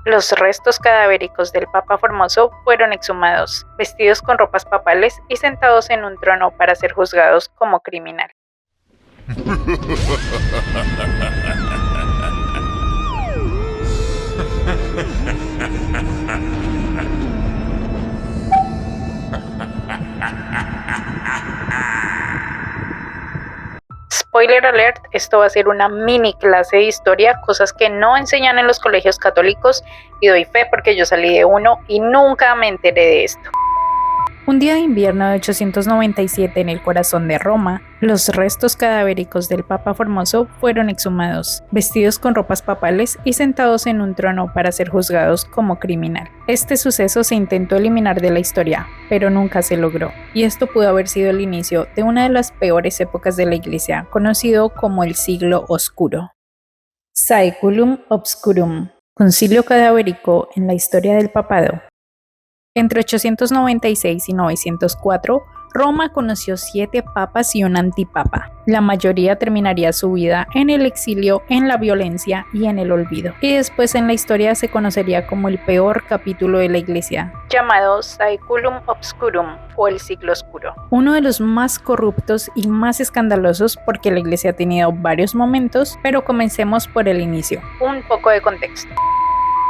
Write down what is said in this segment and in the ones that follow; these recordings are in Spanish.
Los restos cadavéricos del Papa Formoso fueron exhumados, vestidos con ropas papales y sentados en un trono para ser juzgados como criminal. Spoiler alert, esto va a ser una mini clase de historia, cosas que no enseñan en los colegios católicos, y doy fe porque yo salí de uno y nunca me enteré de esto. Un día de invierno de 897 en el corazón de Roma, los restos cadavéricos del Papa Formoso fueron exhumados, vestidos con ropas papales y sentados en un trono para ser juzgados como criminal. Este suceso se intentó eliminar de la historia, pero nunca se logró, y esto pudo haber sido el inicio de una de las peores épocas de la Iglesia, conocido como el Siglo Oscuro. Saeculum Obscurum, concilio cadavérico en la historia del papado. Entre 896 y 904, Roma conoció 7 papas y un antipapa. La mayoría terminaría su vida en el exilio, en la violencia y en el olvido. Y después en la historia se conocería como el peor capítulo de la Iglesia, llamado Saeculum Obscurum o el Siglo Oscuro. Uno de los más corruptos y más escandalosos porque la Iglesia ha tenido varios momentos, pero comencemos por el inicio. Un poco de contexto.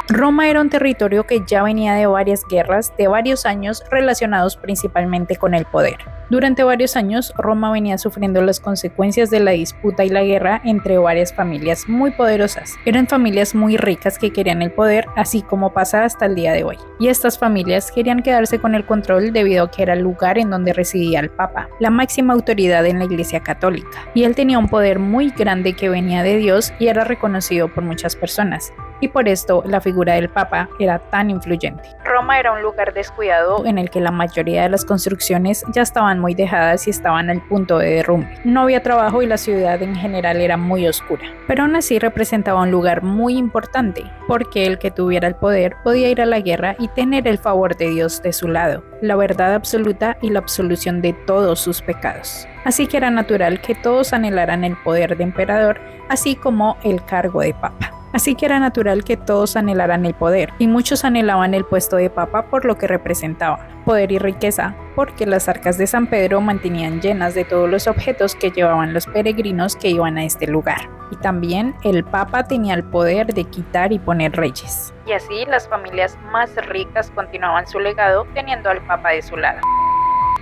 Roma era un territorio que ya venía de varias guerras de varios años relacionados principalmente con el poder. Durante varios años, Roma venía sufriendo las consecuencias de la disputa y la guerra entre varias familias muy poderosas. Eran familias muy ricas que querían el poder, así como pasa hasta el día de hoy. Y estas familias querían quedarse con el control debido a que era el lugar en donde residía el Papa, la máxima autoridad en la Iglesia Católica. Y él tenía un poder muy grande que venía de Dios y era reconocido por muchas personas. Y por esto la figura del Papa era tan influyente. Roma era un lugar descuidado en el que la mayoría de las construcciones ya estaban muy dejadas y estaban al punto de derrumbe. No había trabajo y la ciudad en general era muy oscura. Pero aún así representaba un lugar muy importante, porque el que tuviera el poder podía ir a la guerra y tener el favor de Dios de su lado, la verdad absoluta y la absolución de todos sus pecados. Así que era natural que todos anhelaran el poder de emperador, así como el cargo de papa. Así que era natural que todos anhelaran el poder, y muchos anhelaban el puesto de papa por lo que representaba, poder y riqueza, porque las arcas de San Pedro mantenían llenas de todos los objetos que llevaban los peregrinos que iban a este lugar. Y también el papa tenía el poder de quitar y poner reyes. Y así las familias más ricas continuaban su legado teniendo al papa de su lado.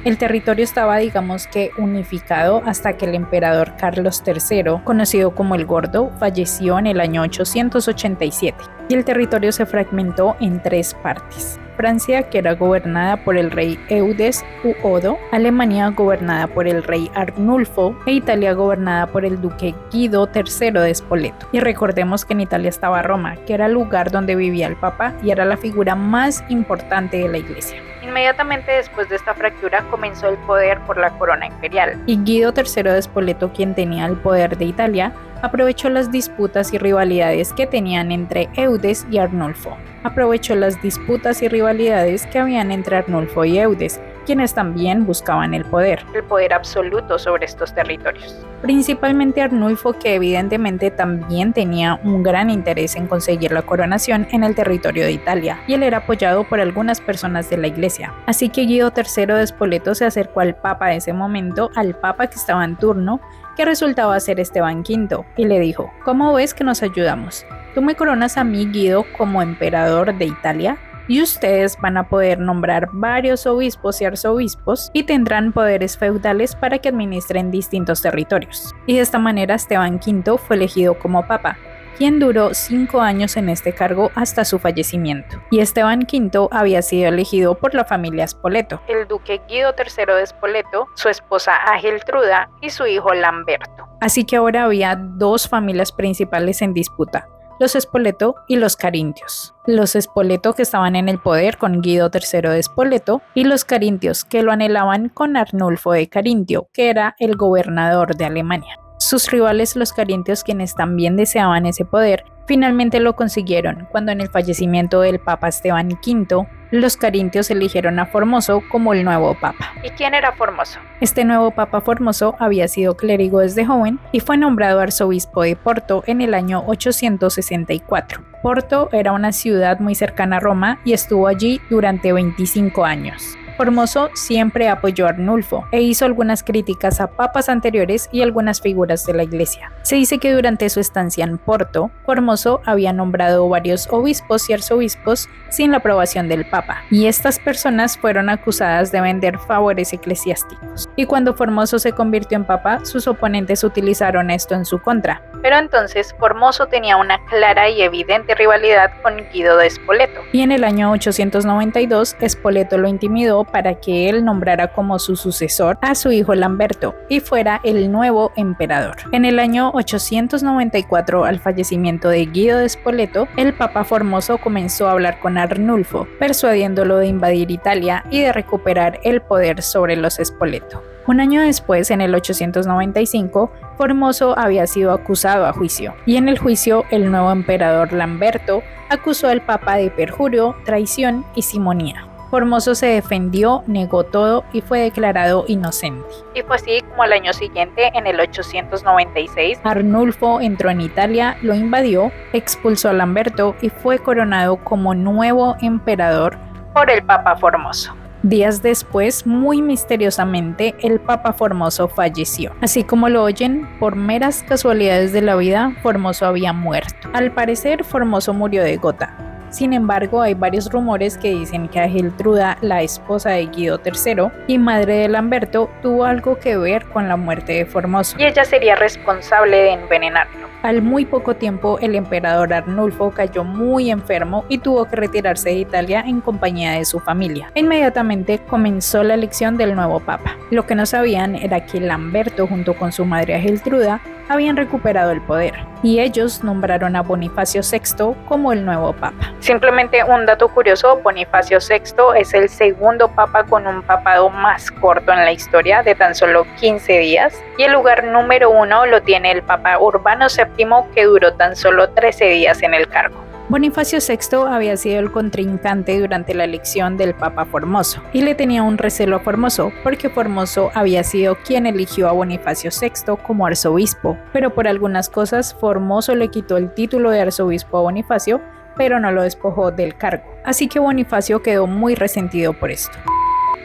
El territorio estaba, digamos que, unificado hasta que el emperador Carlos III, conocido como el Gordo, falleció en el año 887, y el territorio se fragmentó en 3 partes. Francia, que era gobernada por el rey Eudes u Odo, Alemania gobernada por el rey Arnulfo e Italia gobernada por el duque Guido III de Spoleto. Y recordemos que en Italia estaba Roma, que era el lugar donde vivía el Papa y era la figura más importante de la Iglesia. Inmediatamente después de esta fractura comenzó el poder por la corona imperial, y Guido III de Spoleto, quien tenía el poder de Italia, aprovechó las disputas y rivalidades que tenían entre Eudes y Arnulfo. Aprovechó las disputas y rivalidades que habían entre Arnulfo y Eudes, quienes también buscaban el poder absoluto sobre estos territorios. Principalmente Arnulfo, que evidentemente también tenía un gran interés en conseguir la coronación en el territorio de Italia, y él era apoyado por algunas personas de la Iglesia. Así que Guido III de Spoleto se acercó al Papa de ese momento, al Papa que estaba en turno, que resultaba ser Esteban V, y le dijo: ¿cómo ves que nos ayudamos? Tú me coronas a mí, Guido, como emperador de Italia, y ustedes van a poder nombrar varios obispos y arzobispos y tendrán poderes feudales para que administren distintos territorios. Y de esta manera Esteban V fue elegido como papa, quien duró 5 años en este cargo hasta su fallecimiento. Y Esteban V había sido elegido por la familia Spoleto, el duque Guido III de Spoleto, su esposa Ageltruda y su hijo Lamberto. Así que ahora había 2 familias principales en disputa: los Spoleto y los Carintios. Los Spoleto, que estaban en el poder con Guido III de Spoleto, y los Carintios, que lo anhelaban con Arnulfo de Carintio, que era el gobernador de Alemania. Sus rivales, los Carintios, quienes también deseaban ese poder, finalmente lo consiguieron cuando, en el fallecimiento del Papa Esteban V, Los carintios eligieron a Formoso como el nuevo papa. ¿Y quién era Formoso? Este nuevo papa Formoso había sido clérigo desde joven y fue nombrado arzobispo de Porto en el año 864. Porto era una ciudad muy cercana a Roma y estuvo allí durante 25 años. Formoso siempre apoyó a Arnulfo e hizo algunas críticas a papas anteriores y algunas figuras de la iglesia. Se dice que durante su estancia en Porto, Formoso había nombrado varios obispos y arzobispos sin la aprobación del papa, y estas personas fueron acusadas de vender favores eclesiásticos. Y cuando Formoso se convirtió en papa, sus oponentes utilizaron esto en su contra. Pero entonces Formoso tenía una clara y evidente rivalidad con Guido de Spoleto. Y en el año 892, Spoleto lo intimidó para que él nombrara como su sucesor a su hijo Lamberto y fuera el nuevo emperador. En el año 894, al fallecimiento de Guido de Spoleto, el papa Formoso comenzó a hablar con Arnulfo, persuadiéndolo de invadir Italia y de recuperar el poder sobre los Spoleto. Un año después, en el 895, Formoso había sido acusado a juicio, y en el juicio el nuevo emperador Lamberto acusó al papa de perjurio, traición y simonía. Formoso se defendió, negó todo y fue declarado inocente. Y fue así como al año siguiente, en el 896, Arnulfo entró en Italia, lo invadió, expulsó a Lamberto y fue coronado como nuevo emperador por el papa Formoso. Días después, muy misteriosamente, el papa Formoso falleció. Así como lo oyen, por meras casualidades de la vida, Formoso había muerto. Al parecer, Formoso murió de gota. Sin embargo, hay varios rumores que dicen que Geltruda, la esposa de Guido III y madre de Lamberto, tuvo algo que ver con la muerte de Formoso, y ella sería responsable de envenenarlo. Al muy poco tiempo, el emperador Arnulfo cayó muy enfermo y tuvo que retirarse de Italia en compañía de su familia. Inmediatamente comenzó la elección del nuevo papa. Lo que no sabían era que Lamberto, junto con su madre Geltruda, habían recuperado el poder, y ellos nombraron a Bonifacio VI como el nuevo papa. Simplemente un dato curioso, Bonifacio VI es el segundo papa con un papado más corto en la historia, de tan solo 15 días, y el lugar número 1 lo tiene el papa Urbano VII, que duró tan solo 13 días en el cargo. Bonifacio VI había sido el contrincante durante la elección del papa Formoso, y le tenía un recelo a Formoso porque Formoso había sido quien eligió a Bonifacio VI como arzobispo, pero por algunas cosas Formoso le quitó el título de arzobispo a Bonifacio, pero no lo despojó del cargo, así que Bonifacio quedó muy resentido por esto.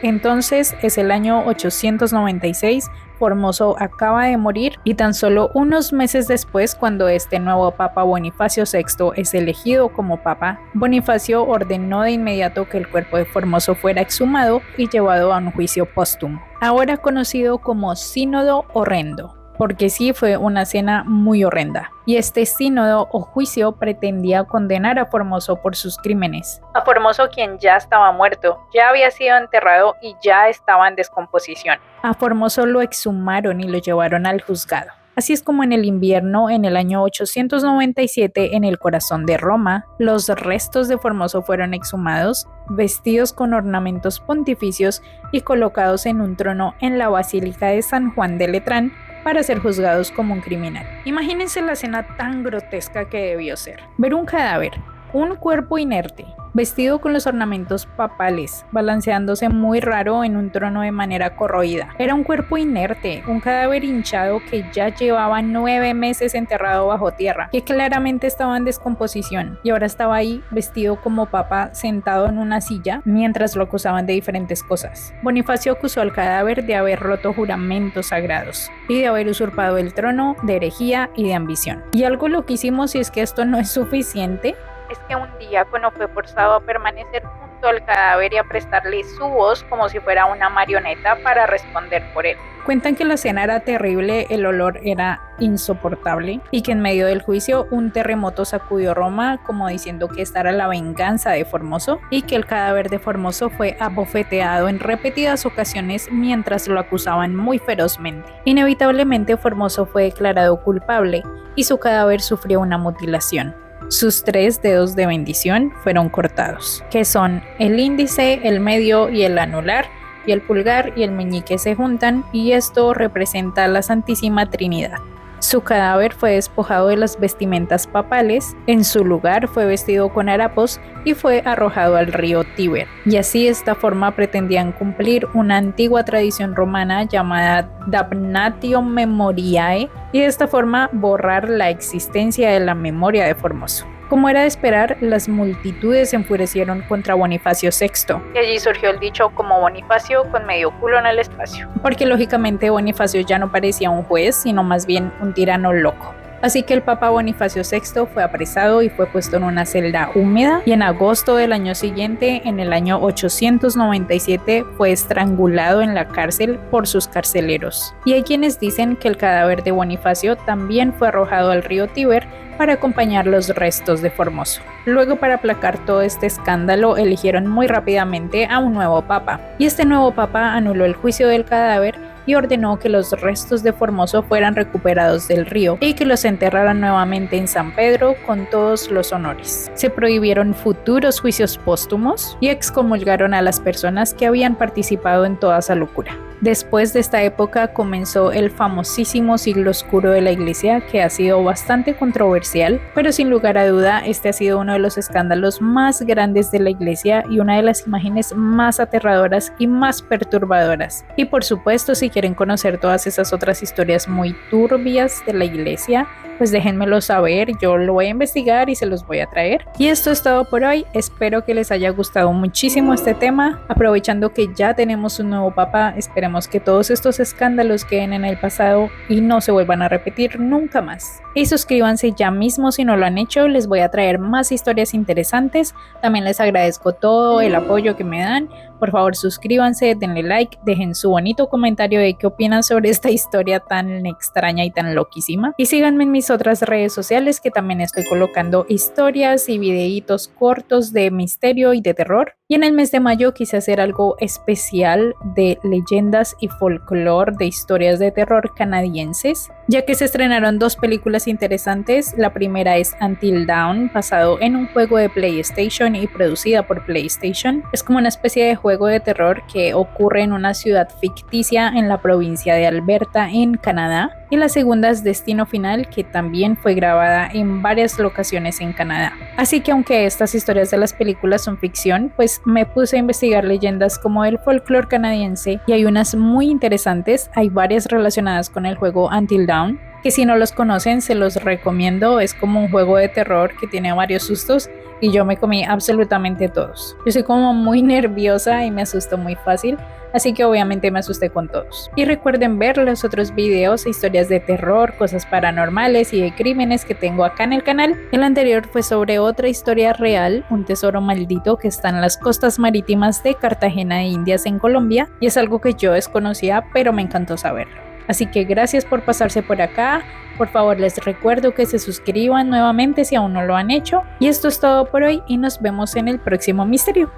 Entonces es el año 896, Formoso acaba de morir y tan solo unos meses después, cuando este nuevo papa Bonifacio VI es elegido como papa, Bonifacio ordenó de inmediato que el cuerpo de Formoso fuera exhumado y llevado a un juicio póstumo, ahora conocido como Sínodo Horrendo. Porque sí, fue una escena muy horrenda. Y este sínodo o juicio pretendía condenar a Formoso por sus crímenes. A Formoso, quien ya estaba muerto, ya había sido enterrado y ya estaba en descomposición. A Formoso lo exhumaron y lo llevaron al juzgado. Así es como en el invierno, en el año 897, en el corazón de Roma, los restos de Formoso fueron exhumados, vestidos con ornamentos pontificios y colocados en un trono en la Basílica de San Juan de Letrán, para ser juzgados como un criminal. Imagínense la escena tan grotesca que debió ser. Ver un cadáver, un cuerpo inerte, vestido con los ornamentos papales, balanceándose muy raro en un trono de manera corroída. Era un cuerpo inerte, un cadáver hinchado que ya llevaba 9 meses enterrado bajo tierra, que claramente estaba en descomposición, y ahora estaba ahí vestido como papa, sentado en una silla, mientras lo acusaban de diferentes cosas. Bonifacio acusó al cadáver de haber roto juramentos sagrados y de haber usurpado el trono, de herejía y de ambición. Y algo loquísimo, si es que esto no es suficiente, es que un diácono fue forzado a permanecer junto al cadáver y a prestarle su voz como si fuera una marioneta para responder por él. Cuentan que la escena era terrible, el olor era insoportable y que en medio del juicio un terremoto sacudió Roma como diciendo que esta era la venganza de Formoso y que el cadáver de Formoso fue abofeteado en repetidas ocasiones mientras lo acusaban muy ferozmente. Inevitablemente Formoso fue declarado culpable y su cadáver sufrió una mutilación. Sus 3 dedos de bendición fueron cortados, que son el índice, el medio y el anular, y el pulgar y el meñique se juntan, y esto representa a la Santísima Trinidad. Su cadáver fue despojado de las vestimentas papales, en su lugar fue vestido con harapos y fue arrojado al río Tíber. Y así de esta forma pretendían cumplir una antigua tradición romana llamada Damnatio Memoriae y de esta forma borrar la existencia de la memoria de Formoso. Como era de esperar, las multitudes se enfurecieron contra Bonifacio VI. Y allí surgió el dicho como Bonifacio con medio culo en el espacio. Porque lógicamente Bonifacio ya no parecía un juez, sino más bien un tirano loco. Así que el Papa Bonifacio VI fue apresado y fue puesto en una celda húmeda y en agosto del año siguiente, en el año 897, fue estrangulado en la cárcel por sus carceleros. Y hay quienes dicen que el cadáver de Bonifacio también fue arrojado al río Tíber para acompañar los restos de Formoso. Luego, para aplacar todo este escándalo, eligieron muy rápidamente a un nuevo papa. Y este nuevo papa anuló el juicio del cadáver y ordenó que los restos de Formoso fueran recuperados del río y que los enterraran nuevamente en San Pedro con todos los honores. Se prohibieron futuros juicios póstumos y excomulgaron a las personas que habían participado en toda esa locura. Después de esta época comenzó el famosísimo siglo oscuro de la Iglesia, que ha sido bastante controversial, pero sin lugar a duda este ha sido uno de los escándalos más grandes de la Iglesia y una de las imágenes más aterradoras y más perturbadoras. Y por supuesto, si quieren conocer todas esas otras historias muy turbias de la Iglesia, pues déjenmelo saber, yo lo voy a investigar y se los voy a traer. Y esto es todo por hoy, espero que les haya gustado muchísimo este tema. Aprovechando que ya tenemos un nuevo papa, esperemos que todos estos escándalos queden en el pasado y no se vuelvan a repetir nunca más. Y suscríbanse ya mismo si no lo han hecho, les voy a traer más historias interesantes. También les agradezco todo el apoyo que me dan. Por favor, suscríbanse, denle like, dejen su bonito comentario de qué opinan sobre esta historia tan extraña y tan loquísima. Y síganme en mis otras redes sociales, que también estoy colocando historias y videitos cortos de misterio y de terror. Y en el mes de mayo quise hacer algo especial de leyendas y folclore de historias de terror canadienses, ya que se estrenaron dos películas interesantes. La primera es Until Dawn, basado en un juego de PlayStation y producida por PlayStation. Es como una especie de juego de terror que ocurre en una ciudad ficticia en la provincia de Alberta, en Canadá. Y la segunda es Destino Final, que también fue grabada en varias locaciones en Canadá. Así que aunque estas historias de las películas son ficción, pues me puse a investigar leyendas como el folclore canadiense y hay unas muy interesantes. Hay varias relacionadas con el juego Until Dawn, que si no los conocen se los recomiendo. Es como un juego de terror que tiene varios sustos y yo me comí absolutamente todos. Yo soy como muy nerviosa y me asusto muy fácil, así que obviamente me asusté con todos. Y recuerden ver los otros videos e historias de terror, cosas paranormales y de crímenes que tengo acá en el canal. El anterior fue sobre otra historia real, un tesoro maldito que está en las costas marítimas de Cartagena de Indias en Colombia, y es algo que yo desconocía, pero me encantó saberlo. Así que gracias por pasarse por acá. Por favor, les recuerdo que se suscriban nuevamente si aún no lo han hecho. Y esto es todo por hoy y nos vemos en el próximo misterio.